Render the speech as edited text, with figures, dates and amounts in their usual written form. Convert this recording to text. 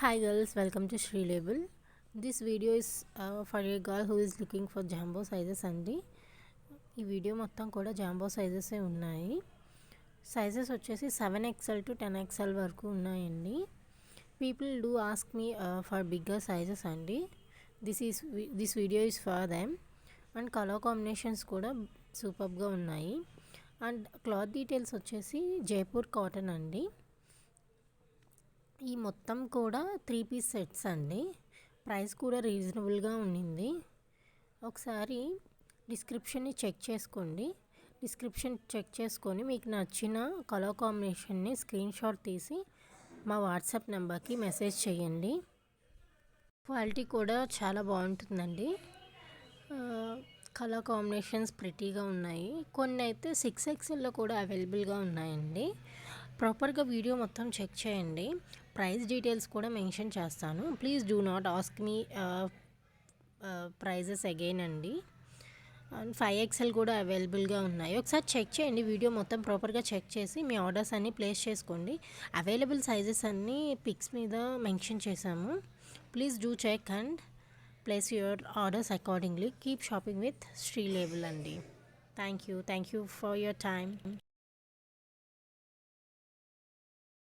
Hi girls, welcome to Shri Label. This video is for a girl who is looking for jumbo sizes అండి. ఈ video మొత్తం కూడా jumbo సైజెసే ఉన్నాయి. Sizes వచ్చేసి 7XL to 10XL వరకు ఉన్నాయండి. People do ask me for bigger sizes అండి. This video is for them. And colour combinations కూడా సూపర్గా ఉన్నాయి. అండ్ క్లాత్ డీటెయిల్స్ వచ్చేసి జైపూర్ కాటన్ అండి. ఈ మొత్తం కూడా 3 పీస్ సెట్స్ అండి. ప్రైస్ కూడా రీజనబుల్గా ఉండింది. ఒకసారి డిస్క్రిప్షన్ని చెక్ చేసుకోండి. డిస్క్రిప్షన్ చెక్ చేసుకొని మీకు నచ్చిన కలర్ కాంబినేషన్ని స్క్రీన్ షాట్ తీసి మా వాట్సాప్ నెంబర్కి మెసేజ్ చేయండి. క్వాలిటీ కూడా చాలా బాగుంటుందండి. కలర్ కాంబినేషన్స్ ప్రిటీగా ఉన్నాయి. కొన్ని అయితే 6XLలో కూడా అవైలబుల్గా ఉన్నాయండి. ప్రాపర్గా వీడియో మొత్తం చెక్ చేయండి. ప్రైస్ డీటెయిల్స్ కూడా మెన్షన్ చేస్తాను. Please do not ask me prices again అండి. అండ్ 5XL కూడా అవైలబుల్గా ఉన్నాయి. ఒకసారి చెక్ చేయండి. వీడియో మొత్తం ప్రాపర్గా చెక్ చేసి మీ ఆర్డర్స్ అన్నీ ప్లేస్ చేసుకోండి. అవైలబుల్ సైజెస్ అన్నీ పిక్స్ మీద మెన్షన్ చేశాము. Please do check and place your orders accordingly. Keep shopping with Sri label అండి. Thank you for your time.